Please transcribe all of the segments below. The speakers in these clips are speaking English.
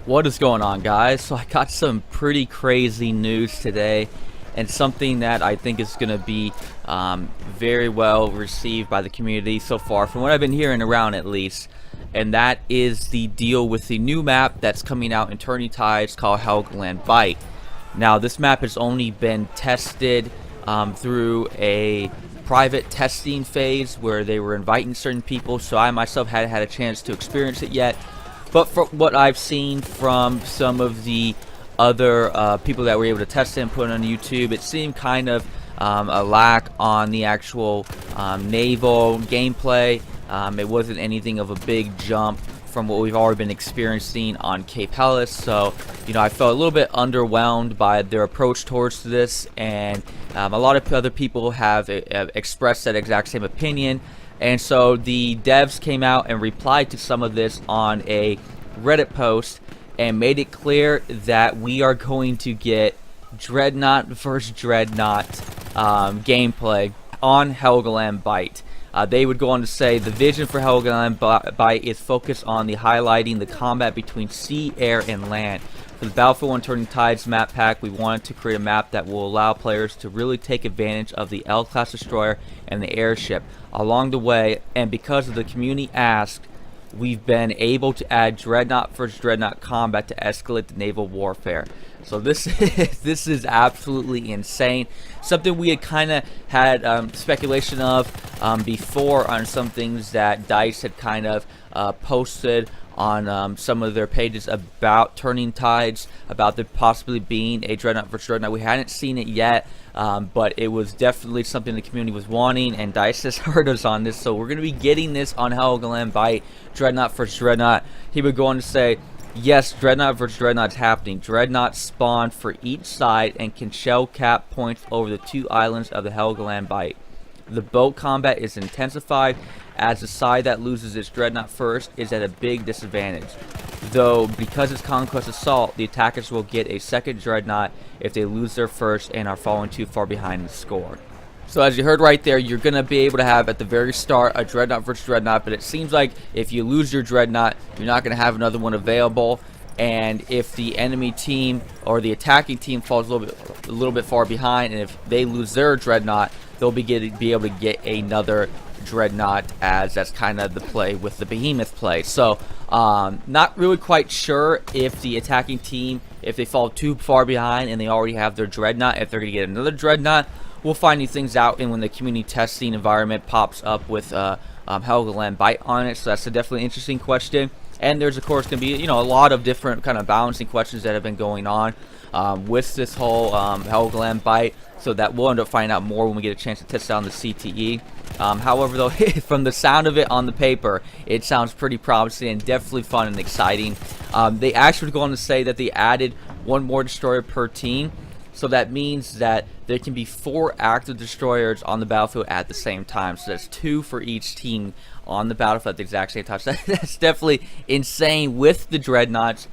What is going on, guys? So I got some pretty crazy news today, and something that I think is going to be very well received by the community so far, from what I've been hearing around at least. And that is the deal with the new map that's coming out in Turning Tides called Helgoland Bight. Now, this map has only been tested through a private testing phase where they were inviting certain people, so I myself hadn't had a chance to experience it yet. But from what I've seen from some of the other people that were able to test it and put it on YouTube, it seemed kind of a lack on the actual naval gameplay. It wasn't anything of a big jump from what we've already been experiencing on Cape Helles. So, you know, I felt a little bit underwhelmed by their approach towards this, and a lot of other people have expressed that exact same opinion. And so the devs came out and replied to some of this on a Reddit post and made it clear that we are going to get Dreadnought versus Dreadnought gameplay on Helgoland Bight. They would go on to say the vision for Helgoland Bight is focused on highlighting the combat between sea, air, and land. For the Battlefield 1 Turning Tides map pack, we wanted to create a map that will allow players to really take advantage of the L-class destroyer and the airship along the way, and because of the community ask, we've been able to add Dreadnought versus Dreadnought combat to escalate the naval warfare. So this is absolutely insane. Something we had kind of had speculation of before on some things that DICE had kind of posted on some of their pages about Turning Tides, about there possibly being a Dreadnought versus Dreadnought. We hadn't seen it yet, but it was definitely something the community was wanting, and DICE has heard us on this, so we're going to be getting this on Helgoland Bight, Dreadnought versus Dreadnought. He would go on to say, yes, Dreadnought versus Dreadnought is happening. Dreadnought spawn for each side and can shell cap points over the two islands of the Helgoland Bight. The boat combat is intensified, as the side that loses its Dreadnought first is at a big disadvantage. Though, because it's Conquest Assault, the attackers will get a second Dreadnought if they lose their first and are falling too far behind the score. So as you heard right there, you're going to be able to have at the very start a Dreadnought versus Dreadnought, but it seems like if you lose your Dreadnought, you're not going to have another one available. And if the enemy team or the attacking team falls a little bit far behind, and if they lose their Dreadnought, they'll be able to get another Dreadnought, as that's kind of the play with the Behemoth play. So not really quite sure if the attacking team, if they fall too far behind and they already have their Dreadnought, if they're going to get another Dreadnought. We'll find these things out in when the community testing environment pops up with Helgoland Bight on it. So that's a definitely interesting question. And there's, of course, going to be, you know, a lot of different kind of balancing questions that have been going on with this whole Helgoland Bight. So that we'll end up finding out more when we get a chance to test out on the CTE. However, though, from the sound of it on the paper, it sounds pretty promising and definitely fun and exciting. They actually go on to say that they added one more destroyer per team. So that means that there can be 4 active destroyers on the battlefield at the same time. So that's 2 for each team on the battlefield at the exact same time. So that's definitely insane with the Dreadnoughts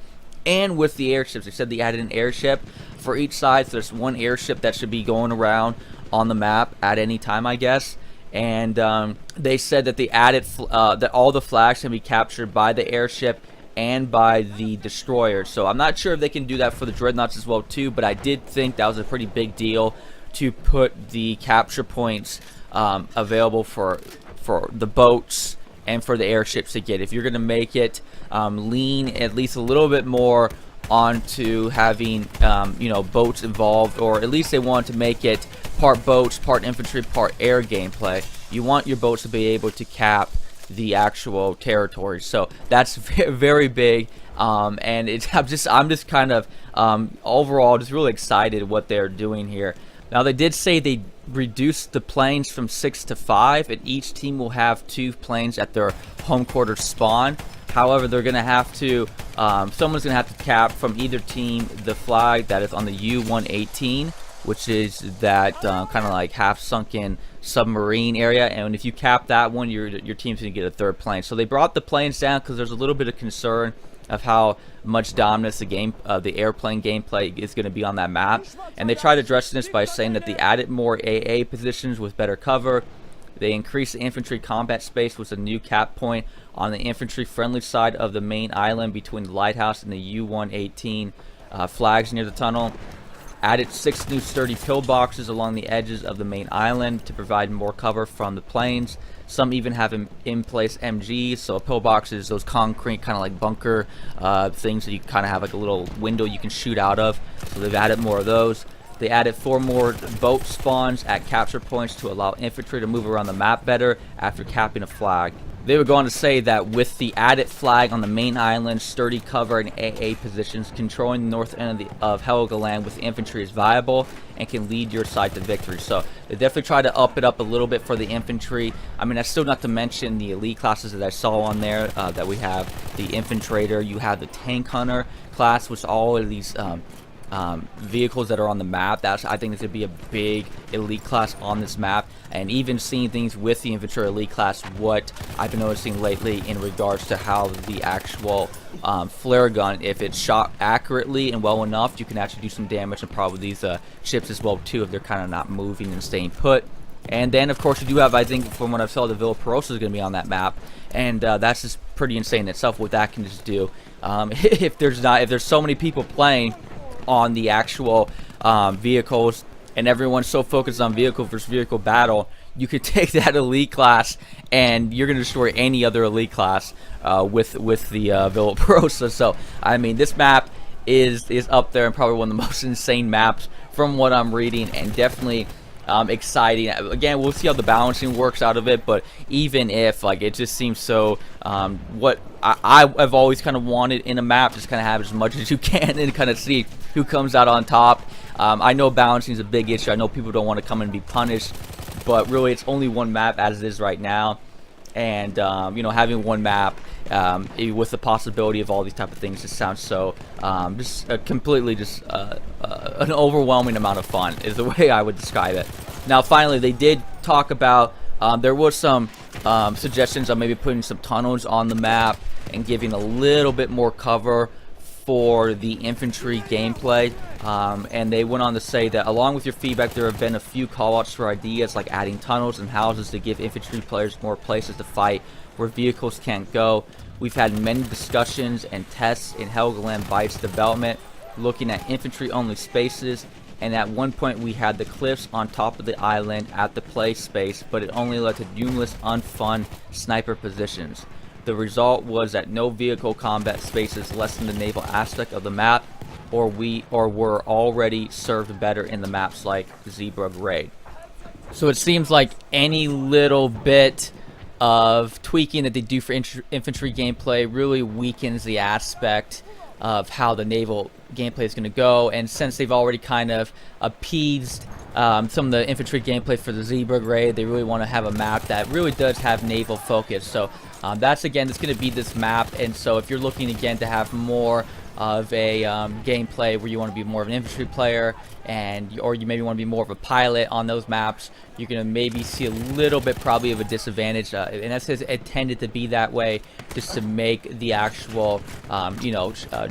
and with the airships. They said they added an airship for each side. So there's one airship that should be going around on the map at any time, I guess. And they said that they added that all the flags can be captured by the airship and by the destroyers. So I'm not sure if they can do that for the Dreadnoughts as well too, but I did think that was a pretty big deal to put the capture points available for the boats and for the airships to get. If you're going to make it lean at least a little bit more onto having you know, boats involved, or at least they want to make it part boats, part infantry, part air gameplay. You want your boats to be able to cap the actual territory, so that's very big, and it's I'm just kind of overall just really excited what they're doing here. Now, they did say they reduced the planes from 6 to 5, and each team will have 2 planes at their home quarters spawn. However, they're gonna have to someone's gonna have to cap from either team the flag that is on the U-118, which is that kind of like half sunken submarine area, and if you cap that one, your team's gonna get a 3rd plane. So they brought the planes down because there's a little bit of concern of how much dominance the airplane gameplay is going to be on that map, and they tried addressing this by saying that they added more AA positions with better cover, They increased the infantry combat space with a new cap point on the infantry friendly side of the main island between the lighthouse and the U-118 flags near the tunnel. Added 6 new sturdy pillboxes along the edges of the main island to provide more cover from the planes. Some even have in-place MGs, so a pillbox is those concrete kind of like bunker things that you kind of have like a little window you can shoot out of. So they've added more of those. They added 4 more boat spawns at capture points to allow infantry to move around the map better after capping a flag. They would go on to say that with the added flag on the main island, sturdy cover and AA positions, controlling the north end of Helgoland with infantry is viable and can lead your side to victory. So they definitely try to up it up a little bit for the infantry. I mean, that's still not to mention the elite classes that I saw on there, that we have the Infiltrator, you have the Tank Hunter class, which all of these vehicles that are on the map. I think it's going to be a big elite class on this map. And even seeing things with the infantry elite class, what I've been noticing lately in regards to how the actual flare gun, if it's shot accurately and well enough, you can actually do some damage on probably these ships as well too, if they're kind of not moving and staying put. And then of course you do have, I think from what I've saw, the Villa Perosa is going to be on that map, and that's just pretty insane in itself what that can just do. If there's so many people playing on the actual vehicles, and everyone's so focused on vehicle versus vehicle battle, you could take that elite class and you're going to destroy any other elite class with the Villa Perosa. So I mean, this map is up there and probably one of the most insane maps from what I'm reading, and definitely exciting. Again, we'll see how the balancing works out of it, but even if, like, it just seems so what I've always kind of wanted in a map, just kind of have as much as you can and kind of see who comes out on top. I know balancing is a big issue. I know people don't want to come and be punished, but really it's only one map as it is right now. And you know, having one map with the possibility of all these type of things just sounds so completely an overwhelming amount of fun is the way I would describe it. Now finally, they did talk about there was some suggestions on maybe putting some tunnels on the map and giving a little bit more cover for the infantry gameplay, and they went on to say that along with your feedback, there have been a few callouts for ideas like adding tunnels and houses to give infantry players more places to fight where vehicles can't go. We've had many discussions and tests in Helgoland Byte's development looking at infantry only spaces, and at one point we had the cliffs on top of the island at the play space, but it only led to numerous unfun sniper positions. The result was that no vehicle combat spaces lessened the naval aspect of the map, or were already served better in the maps like Zebra Raid. So it seems like any little bit of tweaking that they do for infantry gameplay really weakens the aspect of how the naval gameplay is going to go. And since they've already kind of appeased some of the infantry gameplay for the Zebra Raid, they really want to have a map that really does have naval focus. So that's going to be this map. And so if you're looking again to have more of a gameplay where you want to be more of an infantry player, or you maybe want to be more of a pilot on those maps, you're going to maybe see a little bit probably of a disadvantage, and that's intended to be that way, just to make the actual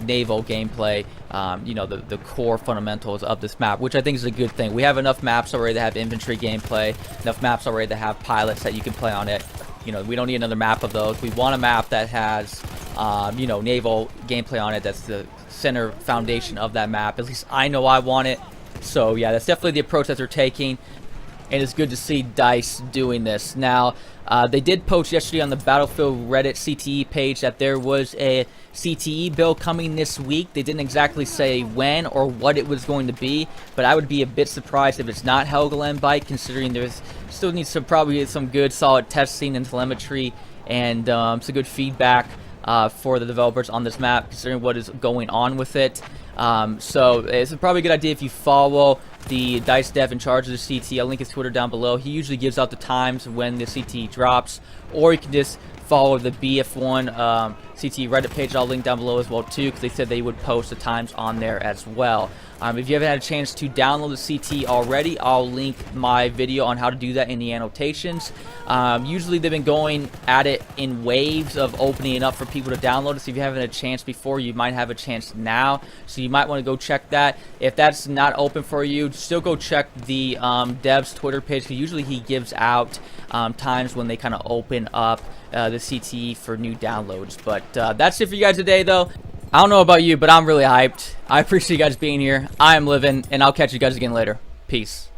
naval gameplay the core fundamentals of this map, which I think is a good thing. We have enough maps already that have infantry gameplay, enough maps already that have pilots that you can play on it. We don't need another map of those. We want a map that has naval gameplay on it. That's the center foundation of that map. At least I know I want it. So yeah, that's definitely the approach that they're taking, and it's good to see DICE doing this. Now, they did post yesterday on the Battlefield Reddit CTE page that there was a CTE build coming this week. They didn't exactly say when or what it was going to be, but I would be a bit surprised if it's not Helgoland Byte, considering there's still needs to probably get some good solid testing and telemetry and some good feedback for the developers on this map, considering what is going on with it. So it's probably a good idea if you follow the DICE dev in charge of the CT. I'll link his Twitter down below. He usually gives out the times when the CT drops, or you can just follow the BF1 CT Reddit page I'll link down below as well too, because they said they would post the times on there as well. If you haven't had a chance to download the CT already, I'll link my video on how to do that in the annotations. Usually they've been going at it in waves of opening it up for people to download it, so if you haven't had a chance before, you might have a chance now, so you might want to go check that. If that's not open for you, still go check the dev's Twitter page, because usually he gives out times when they kind of open up the CT for new downloads. But that's it for you guys today, though. I don't know about you, but I'm really hyped. I appreciate you guys being here. I am living, and I'll catch you guys again later. Peace.